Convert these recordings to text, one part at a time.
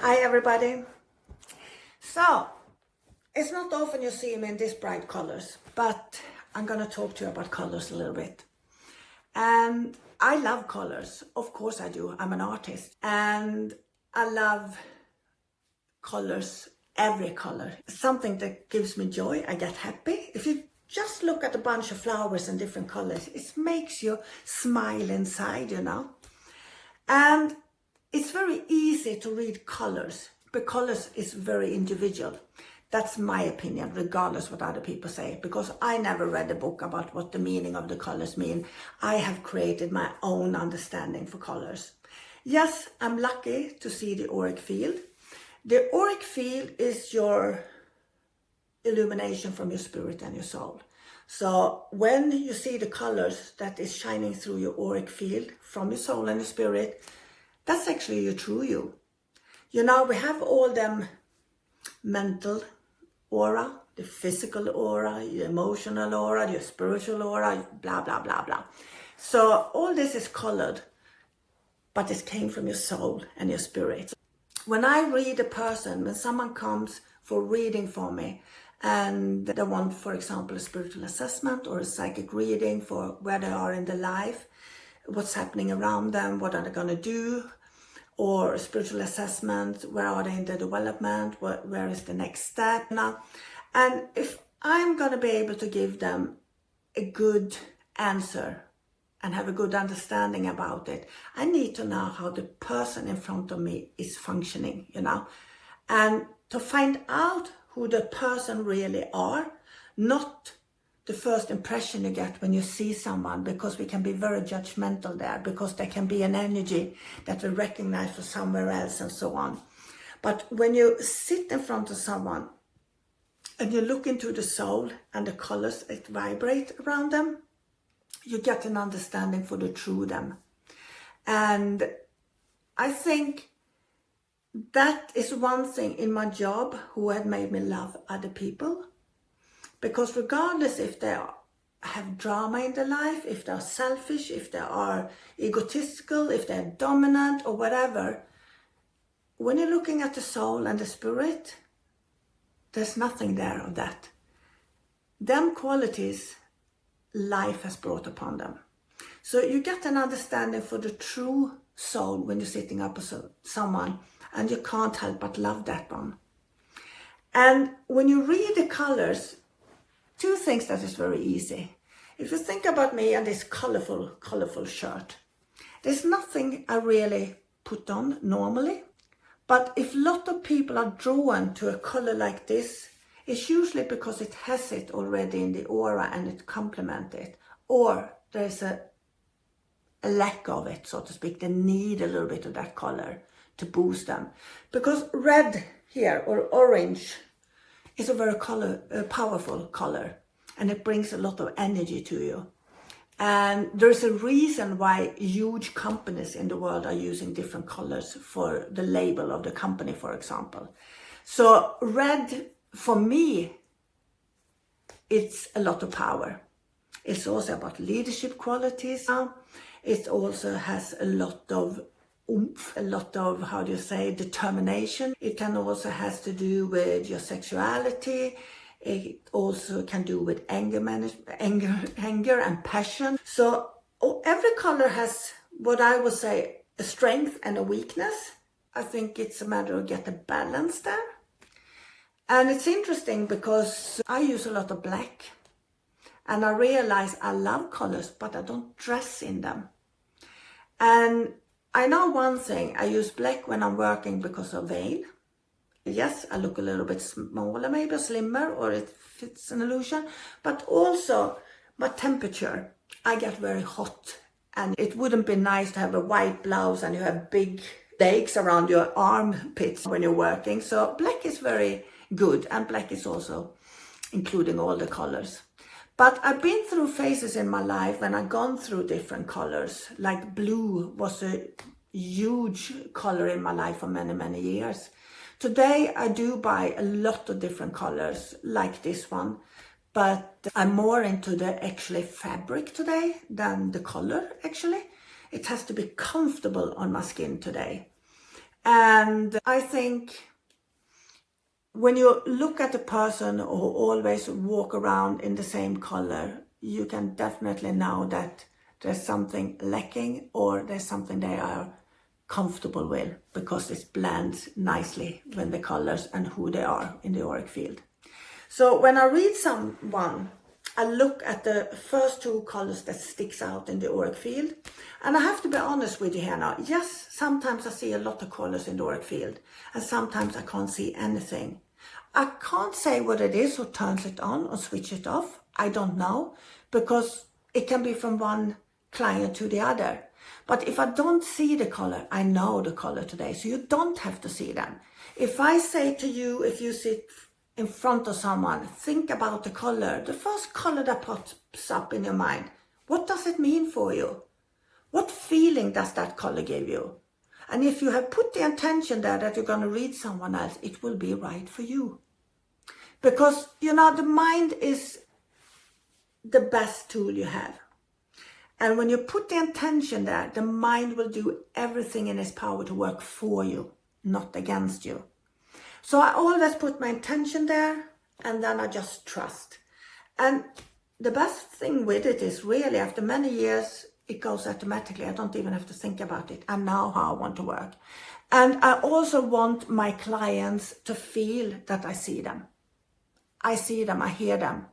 Hi everybody. So, it's not often you see me in these bright colors, but I'm gonna talk to you about colors a little bit. And I love colors, of course I do, I'm an artist. And I love colors, every color. Something that gives me joy, I get happy. If you just look at a bunch of flowers in different colors, it makes you smile inside, you know. And it's very easy to read colors, but colors is very individual. That's my opinion, regardless what other people say, because I never read a book about what the meaning of the colors mean. I have created my own understanding for colors. Yes, I'm lucky to see the auric field. The auric field is your illumination from your spirit and your soul. So when you see the colors that is shining through your auric field from your soul and your spirit, that's actually your true you. You know, we have all them mental aura, the physical aura, your emotional aura, your spiritual aura, blah, blah, blah, blah. So all this is colored, but it came from your soul and your spirit. When I read a person, when someone comes for reading for me, and they want, for example, a spiritual assessment or a psychic reading for where they are in their life, what's happening around them, what are they going to do, or a spiritual assessment, where are they in their development, where is the next step now. And if I'm going to be able to give them a good answer and have a good understanding about it, I need to know how the person in front of me is functioning, you know, and to find out who the person really are, not the first impression you get when you see someone, because we can be very judgmental there, because there can be an energy that we recognize from somewhere else and so on. But when you sit in front of someone and you look into the soul and the colors that vibrate around them, you get an understanding for the true them. And I think that is one thing in my job who had made me love other people. Because regardless if they have drama in their life, if they're selfish, if they are egotistical, if they're dominant or whatever, when you're looking at the soul and the spirit, there's nothing there of that. Them qualities, life has brought upon them. So you get an understanding for the true soul when you're sitting up with someone, and you can't help but love that one. And when you read the colors, two things that is very easy. If you think about me and this colorful shirt, there's nothing I really put on normally. But if a lot of people are drawn to a color like this, it's usually because it has it already in the aura and it complements it. Or there's a lack of it, so to speak. They need a little bit of that color to boost them. Because red here, or orange, is a very powerful color, and it brings a lot of energy to you. And there's a reason why huge companies in the world are using different colors for the label of the company, for example. So red, for me, it's a lot of power. It's also about leadership qualities. It also has a lot of oomph, a lot of, how do you say, determination. It can also has to do with your sexuality. It also can do with anger and passion. So every color has what I would say a strength and a weakness. I think it's a matter of get a balance there. And it's interesting because I use a lot of black, and I realize I love colors, but I don't dress in them. And I know one thing, I use black when I'm working because of vein. Yes, I look a little bit smaller, maybe slimmer, or it fits an illusion, but also my temperature. I get very hot, and it wouldn't be nice to have a white blouse and you have big flakes around your armpits when you're working. So black is very good, and black is also including all the colors. But I've been through phases in my life when I've gone through different colors. Like blue was a huge color in my life for many, many years. Today I do buy a lot of different colors like this one, but I'm more into the actually fabric today than the color actually. It has to be comfortable on my skin today. And I think when you look at a person who always walk around in the same color, you can definitely know that there's something lacking, or there's something they are comfortable with, because it blends nicely with the colors and who they are in the auric field. So when I read someone, I look at the first two colors that sticks out in the auric field. And I have to be honest with you here now. Yes, sometimes I see a lot of colors in the auric field, and sometimes I can't see anything. I can't say what it is or turns it on or switch it off. I don't know, because it can be from one client to the other. But if I don't see the color, I know the color today. So you don't have to see them. If I say to you, if you sit in front of someone, think about the color, the first color that pops up in your mind, what does it mean for you? What feeling does that color give you? And if you have put the intention there that you're going to read someone else, it will be right for you. Because, you know, the mind is the best tool you have. And when you put the intention there, the mind will do everything in its power to work for you, not against you. So I always put my intention there, and then I just trust. And the best thing with it is really, after many years, it goes automatically. I don't even have to think about it. I know how I want to work. And I also want my clients to feel that I see them. I see them, I hear them.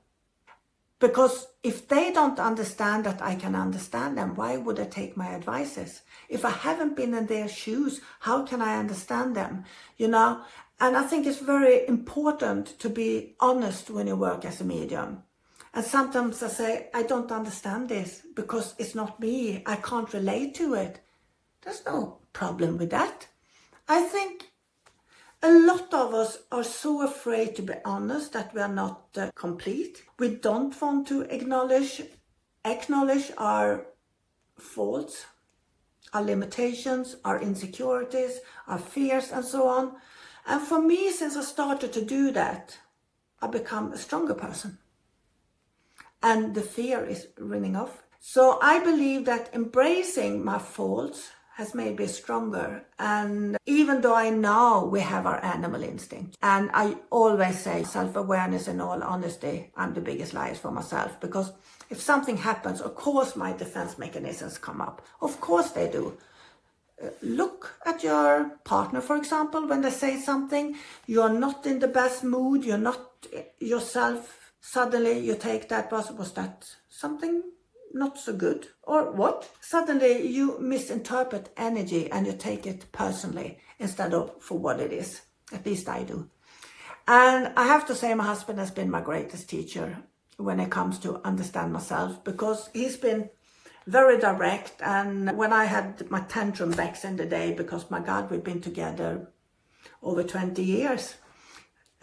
Because if they don't understand that I can understand them, why would I take my advices? If I haven't been in their shoes, how can I understand them? You know, and I think it's very important to be honest when you work as a medium. And sometimes I say, I don't understand this because it's not me. I can't relate to it. There's no problem with that. I think a lot of us are so afraid to be honest that we are not complete. We don't want to acknowledge our faults, our limitations, our insecurities, our fears, and so on. And for me, since I started to do that, I become a stronger person. And the fear is running off. So I believe that embracing my faults has made me stronger. And even though I know we have our animal instinct, and I always say self-awareness, in all honesty, I'm the biggest liar for myself, because if something happens, of course my defense mechanisms come up. Of course they do. Look at your partner, for example, when they say something, you're not in the best mood, you're not yourself, suddenly you take that, was that something not so good, or what? Suddenly you misinterpret energy and you take it personally instead of for what it is. At least I do. And I have to say, my husband has been my greatest teacher when it comes to understand myself, because he's been very direct. And when I had my tantrum back in the day, because my God, we've been together over 20 years.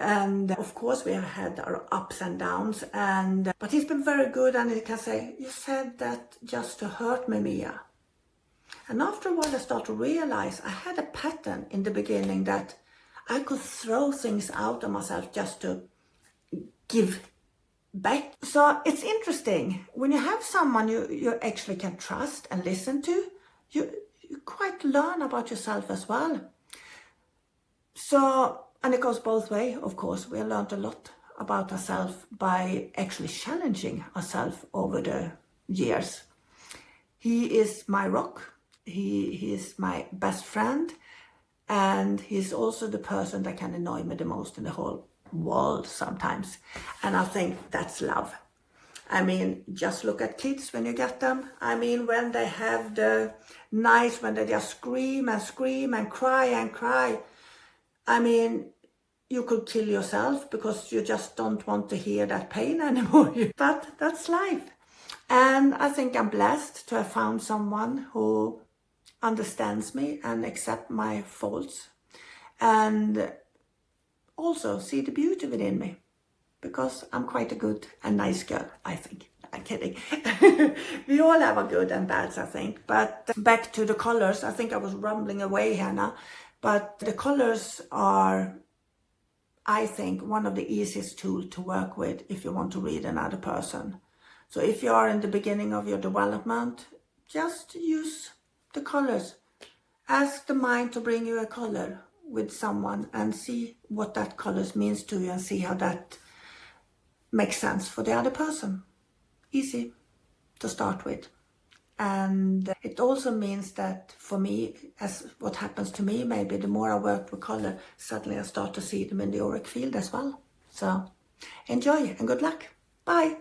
And of course we have had our ups and downs, but he's been very good, and he can say, you said that just to hurt me, Mia. And after a while I started to realize I had a pattern in the beginning that I could throw things out of myself just to give back. So it's interesting, when you have someone you actually can trust and listen to, you quite learn about yourself as well. So, and it goes both ways, of course. We learned a lot about ourselves by actually challenging ourselves over the years. He is my rock. He is my best friend. And he's also the person that can annoy me the most in the whole world sometimes. And I think that's love. I mean, just look at kids when you get them. I mean, when they have the nights when they just scream and scream and cry and cry. I mean, you could kill yourself because you just don't want to hear that pain anymore. But that's life. And I think I'm blessed to have found someone who understands me and accepts my faults. And also see the beauty within me. Because I'm quite a good and nice girl, I think. I'm kidding. We all have our good and bads, I think. But back to the colors. I think I was rumbling away here now. But the colors are, I think, one of the easiest tools to work with if you want to read another person. So if you are in the beginning of your development, just use the colors ask the mind to bring you a color with someone and see what that color means to you and see how that makes sense for the other person. Easy to start with. And it also means that for me, as what happens to me, maybe the more I work with color, suddenly I start to see them in the auric field as well. So enjoy and good luck. Bye.